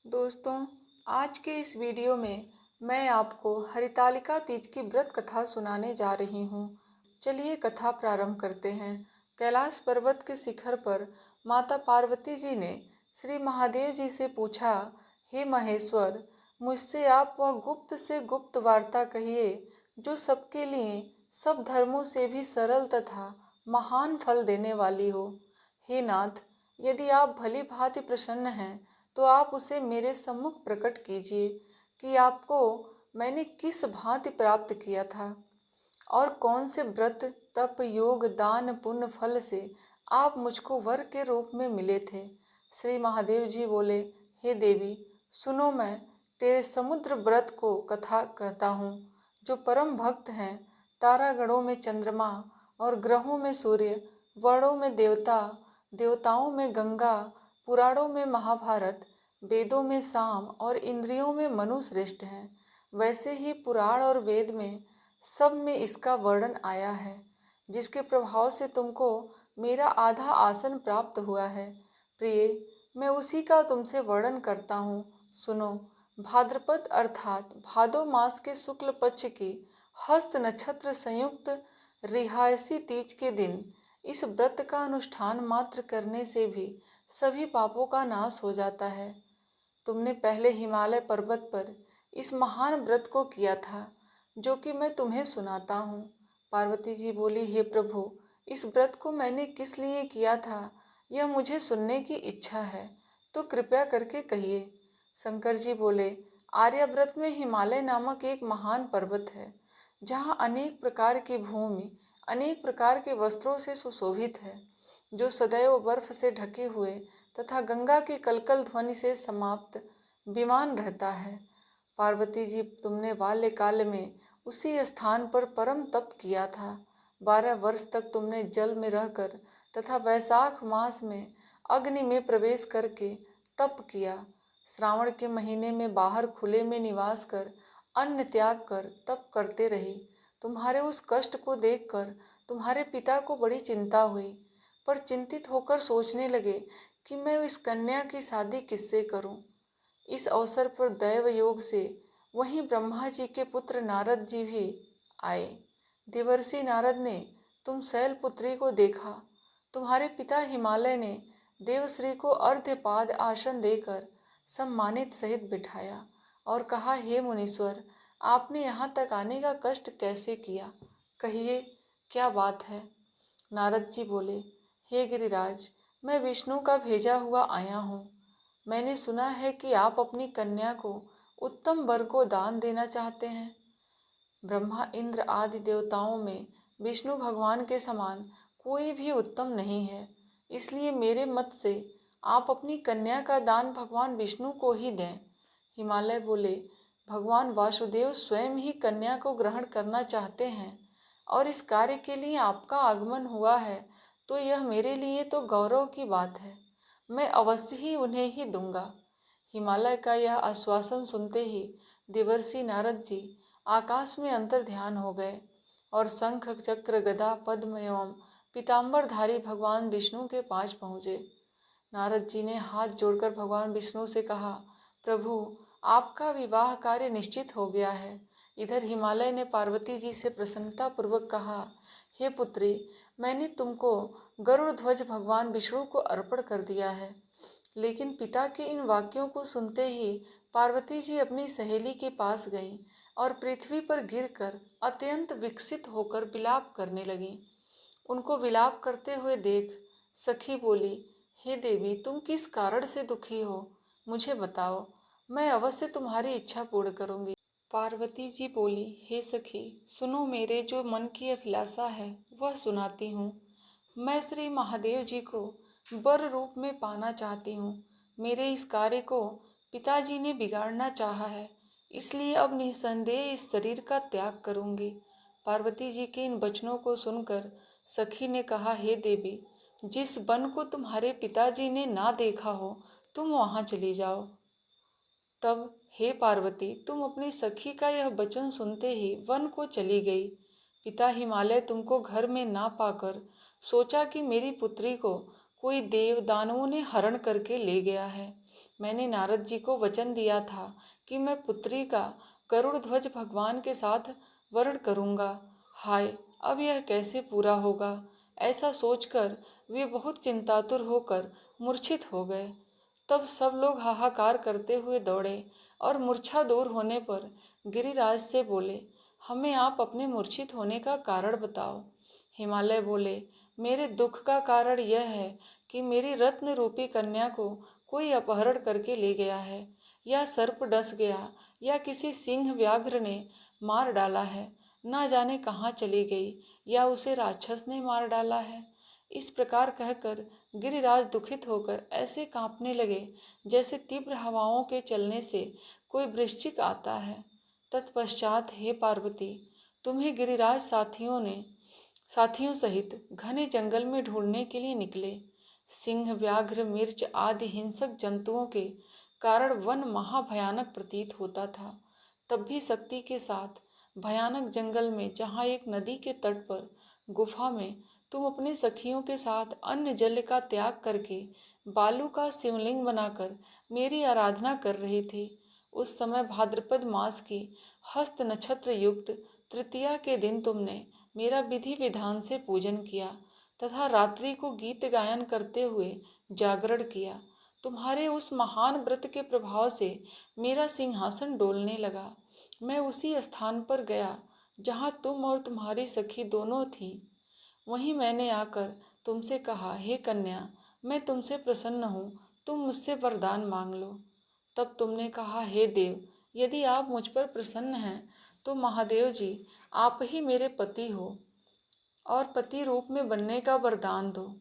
दोस्तों, आज के इस वीडियो में मैं आपको हरितालिका तीज की व्रत कथा सुनाने जा रही हूँ। चलिए कथा प्रारंभ करते हैं। कैलाश पर्वत के शिखर पर माता पार्वती जी ने श्री महादेव जी से पूछा, हे महेश्वर, मुझसे आप वह गुप्त से गुप्त वार्ता कहिए जो सबके लिए, सब धर्मों से भी सरल तथा महान फल देने वाली हो। हे नाथ, यदि आप भली भांति प्रसन्न हैं तो आप उसे मेरे सम्मुख प्रकट कीजिए कि आपको मैंने किस भांति प्राप्त किया था और कौन से व्रत, तप, योग, दान, पुण्य फल से आप मुझको वर के रूप में मिले थे। श्री महादेव जी बोले, हे देवी, सुनो, मैं तेरे समुद्र व्रत को कथा कहता हूँ। जो परम भक्त हैं, तारागणों में चंद्रमा और ग्रहों में सूर्य, वर्णों में देवता, देवताओं में गंगा, पुराणों में महाभारत, वेदों में साम और इंद्रियों में मनु श्रेष्ठ हैं, वैसे ही पुराण और वेद में सब में इसका वर्णन आया है, जिसके प्रभाव से तुमको मेरा आधा आसन प्राप्त हुआ है। प्रिय, मैं उसी का तुमसे वर्णन करता हूँ, सुनो। भाद्रपद अर्थात भादो मास के शुक्ल पक्ष की हस्त नक्षत्र संयुक्त रिहायसी तीज के दिन इस व्रत का अनुष्ठान मात्र करने से भी सभी पापों का नाश हो जाता है। तुमने पहले हिमालय पर्वत पर इस महान व्रत को किया था, जो कि मैं तुम्हें सुनाता हूँ। पार्वती जी बोली, हे प्रभु, इस व्रत को मैंने किस लिए किया था, यह मुझे सुनने की इच्छा है, तो कृपया करके कहिए। शंकर जी बोले, आर्यव्रत में हिमालय नामक एक महान पर्वत है, जहाँ अनेक प्रकार की भूमि अनेक प्रकार के वस्त्रों से सुशोभित है, जो सदैव बर्फ से ढके हुए तथा गंगा की कलकल ध्वनि से समाप्त विमान रहता है। पार्वती जी, तुमने बाल्यकाल में उसी स्थान पर परम तप किया था। 12 वर्ष तक तुमने जल में रहकर तथा वैशाख मास में अग्नि में प्रवेश करके तप किया। श्रावण के महीने में बाहर खुले में निवास कर अन्न त्याग कर तप करते रही। तुम्हारे उस कष्ट को देखकर तुम्हारे पिता को बड़ी चिंता हुई, पर चिंतित होकर सोचने लगे कि मैं इस कन्या की शादी किससे करूं। इस अवसर पर दैव योग से वहीं ब्रह्मा जी के पुत्र नारद जी भी आए। देवर्षि नारद ने तुम शैलपुत्री को देखा। तुम्हारे पिता हिमालय ने देवश्री को अर्ध्यपाद आसन देकर सम्मानित सहित बिठाया और कहा, हे मुनीश्वर, आपने यहाँ तक आने का कष्ट कैसे किया, कहिए क्या बात है। नारद जी बोले, हे गिरिराज, मैं विष्णु का भेजा हुआ आया हूँ। मैंने सुना है कि आप अपनी कन्या को उत्तम वर को दान देना चाहते हैं। ब्रह्मा, इंद्र आदि देवताओं में विष्णु भगवान के समान कोई भी उत्तम नहीं है, इसलिए मेरे मत से आप अपनी कन्या का दान भगवान विष्णु को ही दें। हिमालय बोले, भगवान वासुदेव स्वयं ही कन्या को ग्रहण करना चाहते हैं और इस कार्य के लिए आपका आगमन हुआ है, तो यह मेरे लिए तो गौरव की बात है। मैं अवश्य ही उन्हें ही दूंगा। हिमालय का यह आश्वासन सुनते ही देवर्षि नारद जी आकाश में अंतर ध्यान हो गए और शंख, चक्र, गदा, पद्म एवं पीताम्बरधारी भगवान विष्णु के पास पहुँचे। नारद जी ने हाथ जोड़कर भगवान विष्णु से कहा, प्रभु, आपका विवाह कार्य निश्चित हो गया है। इधर हिमालय ने पार्वती जी से प्रसन्नता पूर्वक कहा, हे पुत्री, मैंने तुमको गरुड़ ध्वज भगवान विष्णु को अर्पण कर दिया है। लेकिन पिता के इन वाक्यों को सुनते ही पार्वती जी अपनी सहेली के पास गईं और पृथ्वी पर गिरकर अत्यंत विकसित होकर विलाप करने लगीं। उनको विलाप करते हुए देख सखी बोली, हे देवी, तुम किस कारण से दुखी हो, मुझे बताओ, मैं अवश्य तुम्हारी इच्छा पूर्ण करूंगी। पार्वती जी बोली, हे सखी, सुनो, मेरे जो मन की अभिलाषा है वह सुनाती हूँ। मैं श्री महादेव जी को वर रूप में पाना चाहती हूँ। मेरे इस कार्य को पिताजी ने बिगाड़ना चाहा है, इसलिए अब निस्संदेह इस शरीर का त्याग करूँगी। पार्वती जी के इन वचनों को सुनकर सखी ने कहा, हे देवी, जिस वन को तुम्हारे पिताजी ने ना देखा हो, तुम वहाँ चली जाओ। तब हे पार्वती, तुम अपनी सखी का यह वचन सुनते ही वन को चली गई। पिता हिमालय तुमको घर में ना पाकर सोचा कि मेरी पुत्री को कोई देव दानवों ने हरण करके ले गया है, मैंने नारद जी को वचन दिया था कि मैं पुत्री का गरुड़ ध्वज भगवान के साथ वरण करूंगा। हाय, अब यह कैसे पूरा होगा? ऐसा सोचकर वे बहुत चिंतातुर होकर मूर्छित हो गए। तब सब लोग हाहाकार करते हुए दौड़े और मूर्छा दूर होने पर गिरिराज से बोले, हमें आप अपने मूर्छित होने का कारण बताओ। हिमालय बोले, मेरे दुख का कारण यह है कि मेरी रत्न रूपी कन्या को कोई अपहरण करके ले गया है, या सर्प डस गया, या किसी सिंह व्याघ्र ने मार डाला है। ना जाने कहाँ चली गई, या उसे राक्षस ने मार डाला है। इस प्रकार कहकर गिरिराज दुखित होकर ऐसे कांपने लगे जैसे तीव्र हवाओं के चलने से कोई वृश्चिक आता है। तत्पश्चात हे पार्वती, तुम्हें गिरिराज साथियों सहित घने जंगल में ढूंढने के लिए निकले। सिंह, व्याघ्र, मिर्च आदि हिंसक जंतुओं के कारण वन महाभयानक प्रतीत होता था। तब भी शक्ति के साथ भयानक जंगल में, जहाँ एक नदी के तट पर गुफा में तुम अपने सखियों के साथ अन्न जल का त्याग करके बालू का शिवलिंग बनाकर मेरी आराधना कर रही थी, उस समय भाद्रपद मास की हस्त नक्षत्र युक्त तृतीया के दिन तुमने मेरा विधि विधान से पूजन किया तथा रात्रि को गीत गायन करते हुए जागरण किया। तुम्हारे उस महान व्रत के प्रभाव से मेरा सिंहासन डोलने लगा। मैं उसी स्थान पर गया जहाँ तुम और तुम्हारी सखी दोनों थीं। वहीं मैंने आकर तुमसे कहा, हे कन्या, मैं तुमसे प्रसन्न हूँ, तुम मुझसे वरदान मांग लो। तब तुमने कहा, हे देव, यदि आप मुझ पर प्रसन्न हैं तो महादेव जी आप ही मेरे पति हो और पति रूप में बनने का वरदान दो।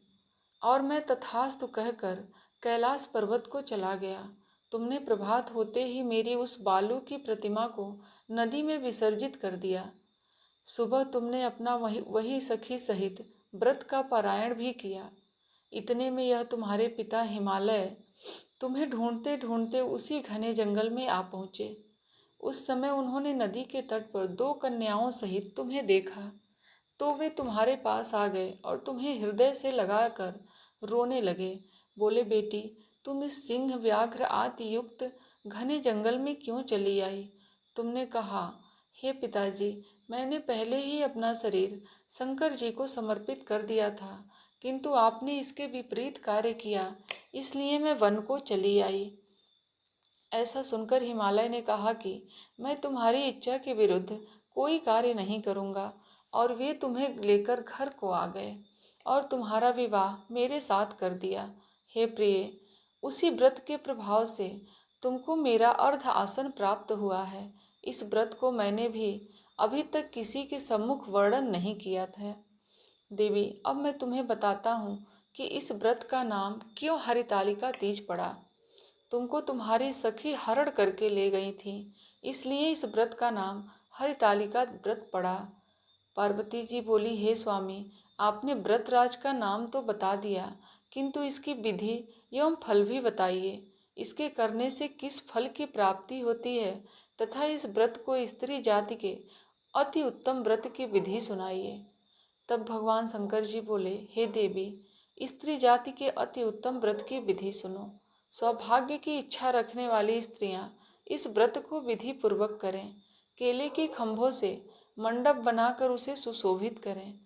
और मैं तथास्तु कहकर कैलाश पर्वत को चला गया। तुमने प्रभात होते ही मेरी उस बालू की प्रतिमा को नदी में विसर्जित कर दिया। सुबह तुमने अपना वही सखी सहित व्रत का पारायण भी किया। इतने में यह तुम्हारे पिता हिमालय तुम्हें ढूंढते ढूंढते उसी घने जंगल में आ पहुँचे। उस समय उन्होंने नदी के तट पर 2 कन्याओं सहित तुम्हें देखा तो वे तुम्हारे पास आ गए और तुम्हें हृदय से लगाकर रोने लगे। बोले, बेटी, तुम इस सिंह, व्याघ्र आदि युक्त घने जंगल में क्यों चली आई? तुमने कहा, हे पिताजी, मैंने पहले ही अपना शरीर शंकर जी को समर्पित कर दिया था, किंतु आपने इसके विपरीत कार्य किया, इसलिए मैं वन को चली आई। ऐसा सुनकर हिमालय ने कहा कि मैं तुम्हारी इच्छा के विरुद्ध कोई कार्य नहीं करूँगा। और वे तुम्हें लेकर घर को आ गए और तुम्हारा विवाह मेरे साथ कर दिया। हे प्रिय, उसी व्रत के प्रभाव से तुमको मेरा अर्ध आसन प्राप्त हुआ है। इस व्रत को मैंने भी अभी तक किसी के सम्मुख वर्णन नहीं किया था। देवी, अब मैं तुम्हें बताता हूँ कि इस व्रत का नाम क्यों हरितालिका तीज पड़ा। तुमको तुम्हारी सखी हरण करके ले गई थी, इसलिए इस व्रत का नाम हरितालिका व्रत पड़ा। पार्वती जी बोली, हे स्वामी, आपने व्रतराज का नाम तो बता दिया, किंतु इसकी विधि एवं फल भी बताइए। इसके करने से किस फल की प्राप्ति होती है तथा इस व्रत को स्त्री जाति के अति उत्तम व्रत की विधि सुनाइए। तब भगवान शंकर जी बोले, हे देवी, स्त्री जाति के अति उत्तम व्रत की विधि सुनो। सौभाग्य की इच्छा रखने वाली स्त्रियां इस व्रत को विधि पूर्वक करें। केले के खंभों से मंडप बनाकर उसे सुशोभित करें।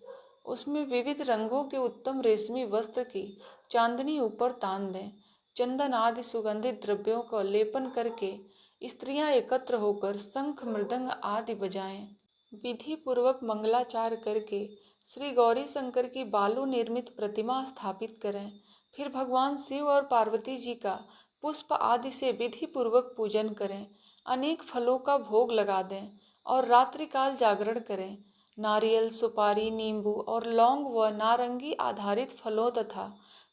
उसमें विविध रंगों के उत्तम रेशमी वस्त्र की चांदनी ऊपर तान दें। चंदन आदि सुगंधित द्रव्यों का लेपन करके स्त्रियां एकत्र होकर शंख, मृदंग आदि बजाएं। विधि पूर्वक मंगलाचार करके श्री गौरी शंकर की बालू निर्मित प्रतिमा स्थापित करें। फिर भगवान शिव और पार्वती जी का पुष्प आदि से विधि पूर्वक पूजन करें। अनेक फलों का भोग लगा दें और रात्रिकाल जागरण करें। नारियल, सुपारी, नींबू और लौंग व नारंगी आधारित फलों तथा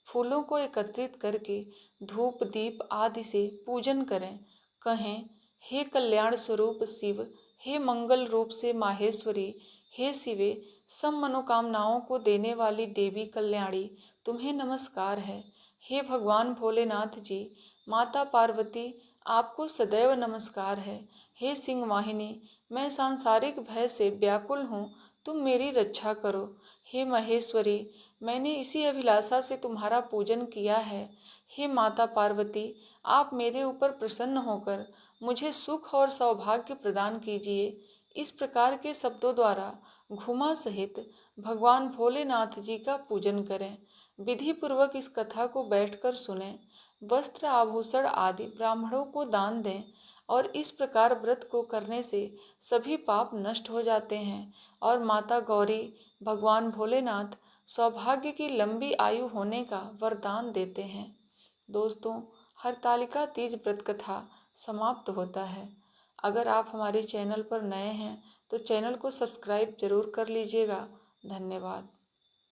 फूलों को एकत्रित करके धूप, दीप आदि से पूजन करें। कहें, हे कल्याण स्वरूप शिव, हे मंगल रूप से माहेश्वरी, हे शिवे, सब मनोकामनाओं को देने वाली देवी कल्याणी, तुम्हें नमस्कार है। हे भगवान भोलेनाथ जी, माता पार्वती, आपको सदैव नमस्कार है। हे सिंह वाहिनी, मैं सांसारिक भय से व्याकुल हूँ, तुम मेरी रक्षा करो। हे महेश्वरी, मैंने इसी अभिलाषा से तुम्हारा पूजन किया है। हे माता पार्वती, आप मेरे ऊपर प्रसन्न होकर मुझे सुख और सौभाग्य प्रदान कीजिए। इस प्रकार के शब्दों द्वारा घुमा सहित भगवान भोलेनाथ जी का पूजन करें। विधि पूर्वक इस कथा को बैठकर सुनें। वस्त्र आभूषण आदि ब्राह्मणों को दान दें और इस प्रकार व्रत को करने से सभी पाप नष्ट हो जाते हैं और माता गौरी, भगवान भोलेनाथ सौभाग्य की लंबी आयु होने का वरदान देते हैं। दोस्तों, हरतालिका तीज व्रत कथा समाप्त होता है। अगर आप हमारे चैनल पर नए हैं तो चैनल को सब्सक्राइब जरूर कर लीजिएगा। धन्यवाद।